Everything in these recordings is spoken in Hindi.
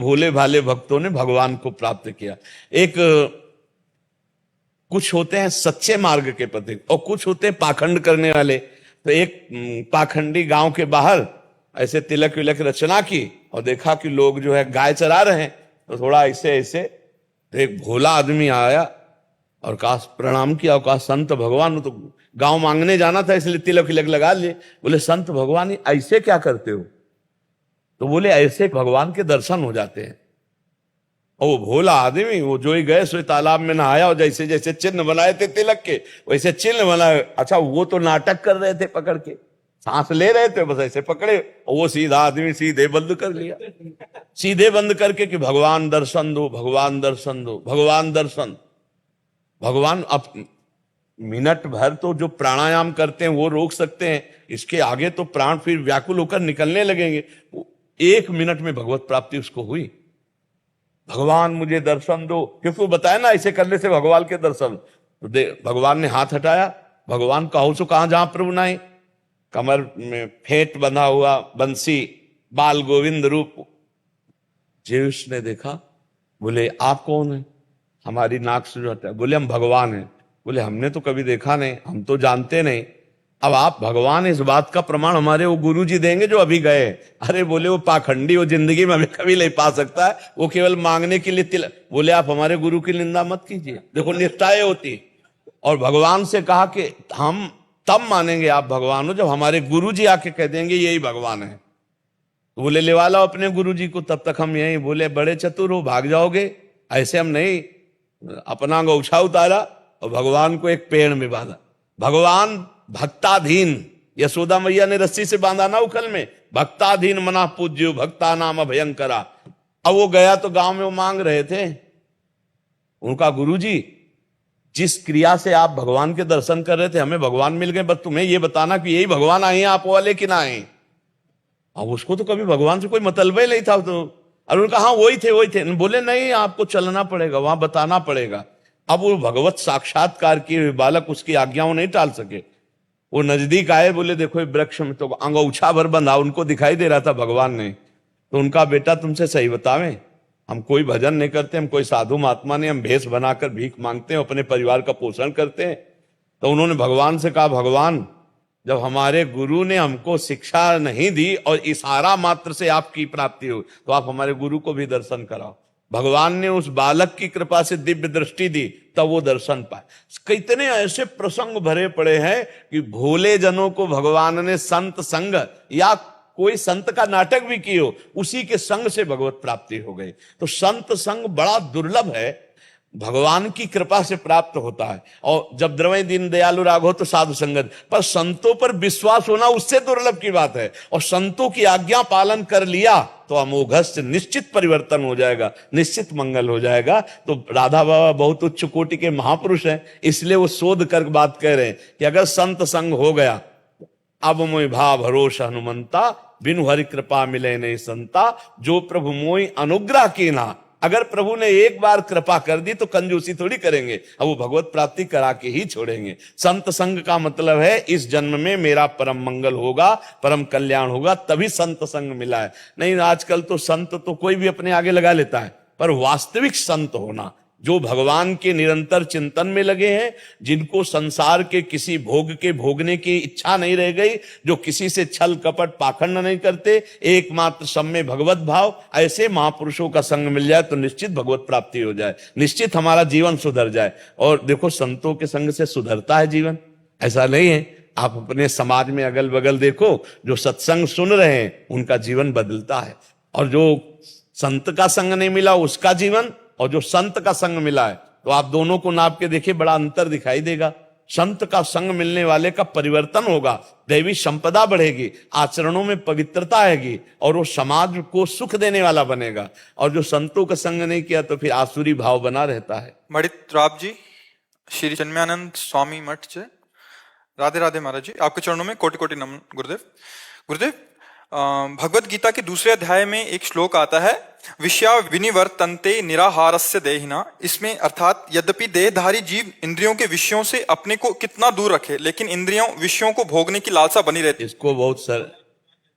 भोले भाले भक्तों ने भगवान को प्राप्त किया। एक कुछ होते हैं सच्चे मार्ग के प्रतीक और कुछ होते हैं पाखंड करने वाले। तो एक पाखंडी गांव के बाहर ऐसे तिलक विलक रचना की और देखा कि लोग जो है गाय चरा रहे हैं, तो थोड़ा ऐसे ऐसे, तो एक भोला आदमी आया और कहा, प्रणाम किया और कहा, संत भगवान, तो गांव मांगने जाना था इसलिए तिलक विलक लगा लिए। बोले, संत भगवान ऐसे क्या करते हो? तो बोले, ऐसे भगवान के दर्शन हो जाते हैं। और वो भोला आदमी, वो जो ही गए सो तालाब में नहाया और जैसे जैसे चिन्ह बनाए थे तिलक के वैसे चिन्ह बनाए। अच्छा, वो तो नाटक कर रहे थे, पकड़ के सांस ले रहे थे, बस ऐसे पकड़े और वो सीधा आदमी सीधे बंद कर लिया, सीधे बंद करके कि भगवान दर्शन दो, भगवान दर्शन दो, भगवान दर्शन। भगवान अब मिनट भर तो जो प्राणायाम करते हैं वो रोक सकते हैं, इसके आगे तो प्राण फिर व्याकुल होकर निकलने लगेंगे। 1 मिनट में भगवत प्राप्ति उसको हुई। भगवान मुझे दर्शन दो, क्योंकि वो बताया ना ऐसे करने से भगवान के दर्शन। तो भगवान ने हाथ हटाया, भगवान कहो सो कहां जहां प्रभु नाई, कमर में फेंट बंधा हुआ, बंसी, बाल गोविंद रूप। जेउस ने देखा, बोले, आप कौन है? हमारी नाक से जो हटा। बोले, हम भगवान हैं। बोले, हमने तो कभी देखा नहीं, हम तो जानते नहीं। अब आप भगवान, इस बात का प्रमाण हमारे वो गुरु जी देंगे जो अभी गए। अरे बोले, वो पाखंडी, वो जिंदगी में हमें कभी नहीं पा सकता है, वो केवल मांगने के लिए तिलक। बोले, आप हमारे गुरु की निंदा मत कीजिए, देखो निष्ठाएं होती। और भगवान से कहा कि हम तब मानेंगे आप भगवान हो जब हमारे गुरु जी आके कह देंगे यही भगवान है। तो बोले, ले वाला अपने गुरु जी को, तब तक हम यही। बोले, बड़े चतुर हो, भाग जाओगे, ऐसे हम नहीं। अपना गौछा उतारा और भगवान को एक पेड़ में बांधा। भगवान भक्ताधीन, यशोदा मैया ने रस्सी से बांधा ना उखल में, भक्ताधीन मना पूज्यो भक्ता नाम भयंकरा। अब वो गया तो गांव में वो मांग रहे थे, उनका गुरुजी, जिस क्रिया से आप भगवान के दर्शन कर रहे थे हमें भगवान मिल गए, बस तुम्हें ये बताना कि यही भगवान आए हैं आप वाले कि ना आए। अब उसको तो कभी भगवान से कोई मतलब ही नहीं था। तो और उनका, हाँ वही थे वही थे। बोले, नहीं आपको चलना पड़ेगा, वहां बताना पड़ेगा। अब वो भगवत साक्षात्कार किए बालक उसकी आज्ञाओं नहीं टाल सके। वो नजदीक आए, बोले, देखो वृक्ष में तो अंगूछा भर बंधा, उनको दिखाई दे रहा था भगवान ने। तो उनका, बेटा तुमसे सही बतावें, हम कोई भजन नहीं करते, हम कोई साधु महात्मा नहीं, हम भेष बनाकर भीख मांगते हैं, अपने परिवार का पोषण करते हैं। तो उन्होंने भगवान से कहा, भगवान जब हमारे गुरु ने हमको शिक्षा नहीं दी और इशारा मात्र से आपकी प्राप्ति हो, तो आप हमारे गुरु को भी दर्शन कराओ। भगवान ने उस बालक की कृपा से दिव्य दृष्टि दी, तब वो दर्शन पाए। कितने ऐसे प्रसंग भरे पड़े हैं कि भोले जनों को भगवान ने संत संग या कोई संत का नाटक भी किए, उसी के संग से भगवत प्राप्ति हो गई। तो संत संग बड़ा दुर्लभ है, भगवान की कृपा से प्राप्त होता है। और जब द्रव्य दीन दयालु राग हो तो साधु संगत, पर संतों पर विश्वास होना उससे दुर्लभ की बात है। और संतों की आज्ञा पालन कर लिया तो अमोघस्य निश्चित परिवर्तन हो जाएगा, निश्चित मंगल हो जाएगा। तो राधा बाबा बहुत उच्च कोटि के महापुरुष हैं, इसलिए वो शोध कर बात कह रहे हैं कि अगर संत संग हो गया, अब मोहि भाव भरोसा हनुमंता, बिनु हरि कृपा मिले नहीं संता, जो प्रभु मोहि अनुग्रह कीना। अगर प्रभु ने एक बार कृपा कर दी तो कंजूसी थोड़ी करेंगे, अब वो भगवत प्राप्ति करा के ही छोड़ेंगे। संत संग का मतलब है इस जन्म में मेरा परम मंगल होगा, परम कल्याण होगा, तभी संत संग मिला है। नहीं आजकल तो संत तो कोई भी अपने आगे लगा लेता है, पर वास्तविक संत होना जो भगवान के निरंतर चिंतन में लगे हैं, जिनको संसार के किसी भोग के भोगने की इच्छा नहीं रह गई, जो किसी से छल कपट पाखंड नहीं करते, एकमात्र सब में भगवत भाव, ऐसे महापुरुषों का संग मिल जाए तो निश्चित भगवत प्राप्ति हो जाए, निश्चित हमारा जीवन सुधर जाए। और देखो संतों के संग से सुधरता है जीवन, ऐसा नहीं है। आप अपने समाज में अगल बगल देखो, जो सत्संग सुन रहे हैं उनका जीवन बदलता है, और जो संत का संग नहीं मिला उसका जीवन, और जो संत का संग मिला है, तो आप दोनों को नाप के देखिए, बड़ा अंतर दिखाई देगा। संत का संग मिलने वाले का परिवर्तन होगा, दैवी संपदा बढ़ेगी, आचरणों में पवित्रता आएगी, और वो समाज को सुख देने वाला बनेगा। और जो संतों का संग नहीं किया तो फिर आसुरी भाव बना रहता है। मणित राव जी, श्री चिन्मयानंद स्वामी मठ से, राधे राधे महाराज जी, आपके चरणों में कोटि कोटि नमन गुरुदेव। गुरुदेव, भगवत गीता के दूसरे अध्याय में एक श्लोक आता है, विषया विनिवर्तन्ते निराहारस्य देहिना। इसमें अर्थात यद्यपि देहधारी जीव इंद्रियों के विषयों से अपने को कितना दूर रखे, लेकिन इंद्रियों विषयों को भोगने की लालसा बनी रहती।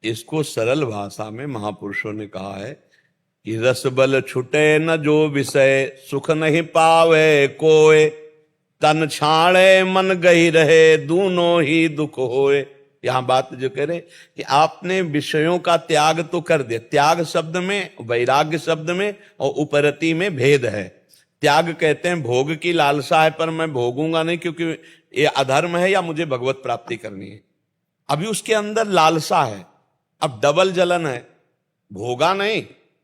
इसको सरल भाषा में महापुरुषों ने कहा है कि रस बल छुटे न जो विषय, सुख नहीं पावे कोय, तन छाड़े मन गही रहे, दूनों ही दुख होए। यहां बात जो कह रहे कि आपने विषयों का त्याग तो कर दिया। त्याग शब्द में, वैराग्य शब्द में और उपरति में भेद है। त्याग कहते हैं भोग की लालसा है पर मैं भोगूंगा नहीं क्योंकि ये अधर्म है या मुझे भगवत प्राप्ति करनी है। अभी उसके अंदर लालसा है, अब डबल जलन है, भोगा नहीं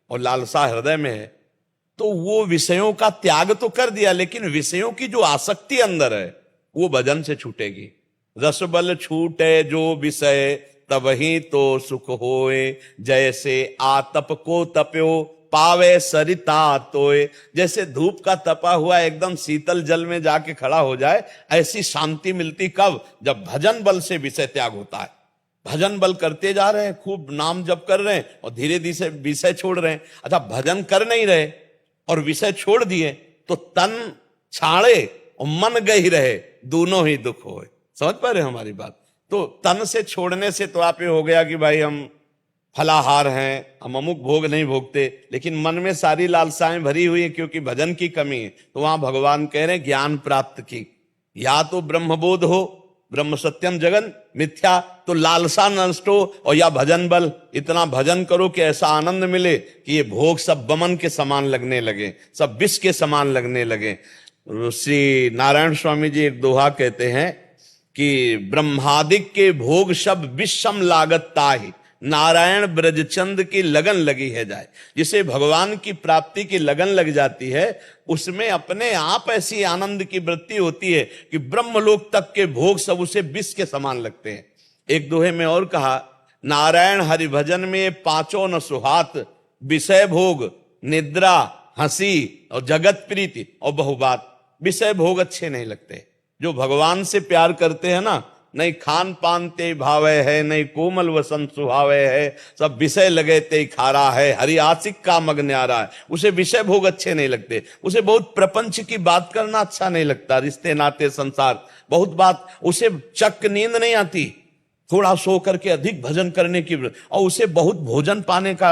और लालसा हृदय में है, तो वो विषयों का त्याग तो कर दिया, लेकिन विषयों की जो आसक्ति अंदर है वो भजन से छूटेगी। रस बल छूटे जो विषय, तब ही तो सुख होए, जैसे आतप को तप्यो, पावे सरिता तोए। जैसे धूप का तपा हुआ एकदम शीतल जल में जाके खड़ा हो जाए, ऐसी शांति मिलती कब? जब भजन बल से विषय त्याग होता है। भजन बल करते जा रहे हैं, खूब नाम जप कर रहे हैं और धीरे धीरे विषय छोड़ रहे हैं। अच्छा, भजन कर नहीं रहे और विषय छोड़ दिए तो तन छाड़े और मन गही रहे, दोनों ही दुख होए। समझ पा रहे हमारी बात? तो तन से छोड़ने से तो आप ये हो गया कि भाई हम फलाहार हैं, हम अमुक भोग नहीं भोगते, लेकिन मन में सारी लालसाएं भरी हुई है क्योंकि भजन की कमी है। तो वहां भगवान कह रहे हैं ज्ञान प्राप्त की, या तो ब्रह्मबोध हो, ब्रह्म सत्यम जगन मिथ्या, तो लालसा नष्ट हो, और या भजन बल, इतना भजन करो कि ऐसा आनंद मिले कि ये भोग सब बमन के समान लगने लगे, सब विष के समान लगने लगे। श्री नारायण स्वामी जी एक दोहा कहते हैं कि ब्रह्मादिक के भोग सब विषम लागत ताहि, नारायण ब्रजचंद की लगन लगी है जाए। जिसे भगवान की प्राप्ति की लगन लग जाती है, उसमें अपने आप ऐसी आनंद की वृत्ति होती है कि ब्रह्मलोक तक के भोग सब उसे विष के समान लगते हैं। एक दोहे में और कहा, नारायण हरि भजन में पांचों न सुहात, विषय भोग, निद्रा, हंसी और जगत प्रीति और बहुबात। विषय भोग अच्छे नहीं लगते। जो भगवान से प्यार करते हैं ना, नहीं खान पान ते भावे है, नहीं कोमल वसन सुहावे है, सब विषय लगे ते खारा है, हरि आशिक का मग न्यारा है। उसे विषय भोग अच्छे नहीं लगते, उसे बहुत प्रपंच की बात करना अच्छा नहीं लगता, रिश्ते नाते संसार बहुत बात, उसे चक नींद नहीं आती, थोड़ा सो करके अधिक भजन करने की, और उसे बहुत भोजन पाने का,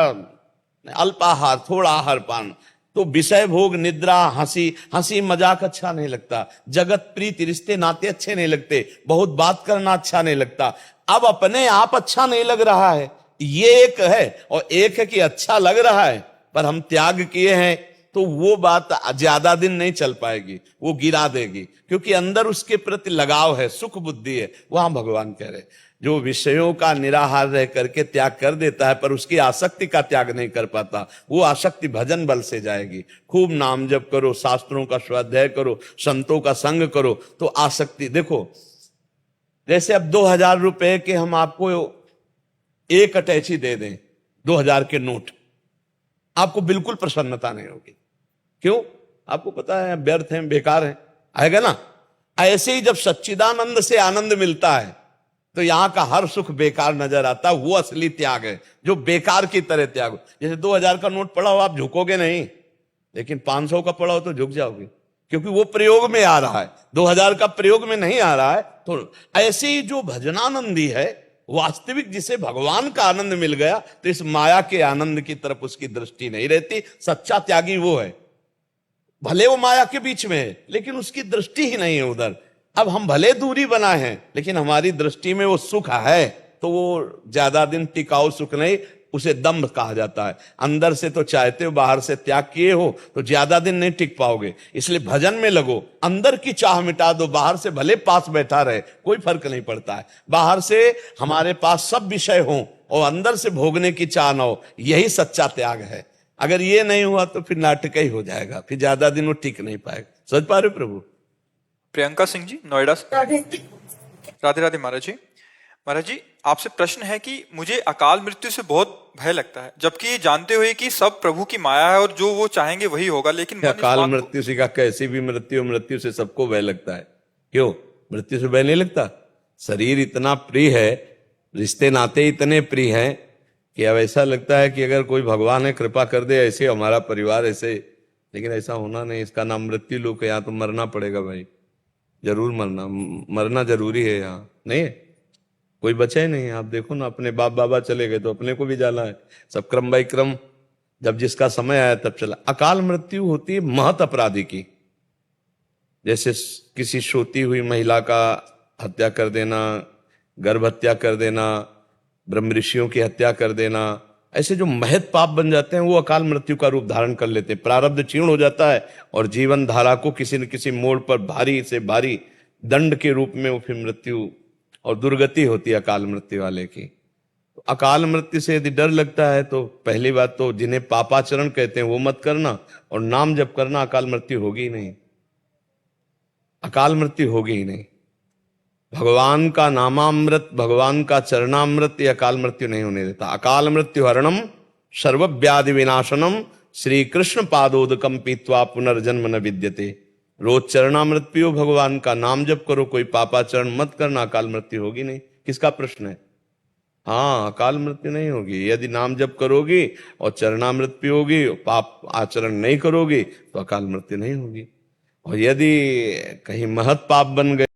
अल्पाहार थोड़ा आहार पान। तो विषय भोग, निद्रा, हंसी मजाक अच्छा नहीं लगता, जगत प्रीति रिश्ते नाते अच्छे नहीं लगते, बहुत बात करना अच्छा नहीं लगता। अब अपने आप अच्छा नहीं लग रहा है, ये एक है, और एक है कि अच्छा लग रहा है पर हम त्याग किए हैं, तो वो बात ज्यादा दिन नहीं चल पाएगी, वो गिरा देगी, क्योंकि अंदर उसके प्रति लगाव है, सुख बुद्धि है। वहां भगवान कह रहे जो विषयों का निराहार रह करके त्याग कर देता है पर उसकी आसक्ति का त्याग नहीं कर पाता, वो आसक्ति भजन बल से जाएगी। खूब नाम जप करो, शास्त्रों का स्वाध्याय करो, संतों का संग करो, तो आसक्ति देखो। जैसे अब 2000 रुपए के हम आपको एक अटैची दे दें, 2000 के नोट, आपको बिल्कुल प्रसन्नता नहीं होगी। क्यों? आपको पता है व्यर्थ है, बेकार है, आएगा ना। ऐसे ही जब सच्चिदानंद से आनंद मिलता है तो यहां का हर सुख बेकार नजर आता है। वो असली त्याग है जो बेकार की तरह त्याग हो। जैसे 2000 का नोट पड़ा हो, आप झुकोगे नहीं, लेकिन 500 का पड़ा हो तो झुक जाओगे, क्योंकि वो प्रयोग में आ रहा है, 2000 का प्रयोग में नहीं आ रहा है। तो ऐसे ही जो भजनानंदी है, वास्तविक जिसे भगवान का आनंद मिल गया, तो इस माया के आनंद की तरफ उसकी दृष्टि नहीं रहती। सच्चा त्यागी वो है, भले वो माया के बीच में है लेकिन उसकी दृष्टि ही नहीं है उधर। अब हम भले दूरी बनाए हैं लेकिन हमारी दृष्टि में वो सुख है, तो वो ज्यादा दिन टिकाऊ सुख नहीं, उसे दम्भ कहा जाता है। अंदर से तो चाहते हो, बाहर से त्याग किए हो तो ज्यादा दिन नहीं टिक पाओगे। इसलिए भजन में लगो, अंदर की चाह मिटा दो, बाहर से भले पास बैठा रहे कोई फर्क नहीं पड़ता है। बाहर से हमारे पास सब विषय हो और अंदर से भोगने की चाह न हो, यही सच्चा त्याग है। अगर ये नहीं हुआ तो फिर नाटक ही हो जाएगा, फिर ज्यादा दिन वो टिक नहीं पाएगा। समझ पा रहे प्रभु? प्रियंका सिंह जी, नोएडा से। राधे राधे महाराज जी। महाराज जी, आपसे प्रश्न है कि मुझे अकाल मृत्यु से बहुत भय लगता है, जबकि ये जानते हुए कि सब प्रभु की माया है और जो वो चाहेंगे वही होगा, लेकिन अकाल मृत्यु से का, कैसी भी मृत्यु, मृत्यु से सबको भय लगता है। क्यों? मृत्यु से भय नहीं लगता। शरीर इतना प्रिय है, रिश्ते नाते इतने प्रिय हैं कि अब ऐसा लगता है कि अगर कोई भगवान है कृपा कर दे, ऐसे हमारा परिवार ऐसे, लेकिन ऐसा होना नहीं। इसका नाम मृत्यु लोक है, यहाँ तो मरना पड़ेगा भाई, जरूर मरना जरूरी है। यहाँ नहीं है, कोई बचा ही नहीं। आप देखो ना, अपने बाप बाबा चले गए तो अपने को भी जाना है। सब क्रम बाई क्रम जब जिसका समय आया तब चला। अकाल मृत्यु होती है महत अपराधी की, जैसे किसी सोती हुई महिला का हत्या कर देना, गर्भ हत्या कर देना, ब्रह्म ऋषियों की हत्या कर देना, ऐसे जो महत पाप बन जाते हैं वो अकाल मृत्यु का रूप धारण कर लेते हैं। प्रारब्ध क्षीण हो जाता है और जीवन धारा को किसी न किसी मोड़ पर भारी से भारी दंड के रूप में वो फिर मृत्यु और दुर्गति होती है अकाल मृत्यु वाले की। तो अकाल मृत्यु से यदि डर लगता है तो पहली बात तो जिन्हें पापाचरण कहते हैं वो मत करना, और नाम जप करना, अकाल मृत्यु होगी ही नहीं, अकाल मृत्यु होगी ही नहीं। भगवान का नामामृत, भगवान का चरणामृत ये अकाल मृत्यु नहीं होने देता। अकाल मृत्यु हरणम सर्वव्याधि विनाशनम श्री कृष्ण पादोदकम पीत्वा पुनर्जन्म न विद्यते। रोज चरणामृत पियो, भगवान का नाम जप करो, कोई पापाचरण मत करना, अकाल मृत्यु होगी नहीं। किसका प्रश्न है? हाँ, अकाल मृत्यु नहीं होगी। यदि नाम जप करोगी और चरणामृत पियोगी, पाप आचरण नहीं करोगी तो अकाल मृत्यु नहीं होगी। और यदि कहीं महत पाप बन गए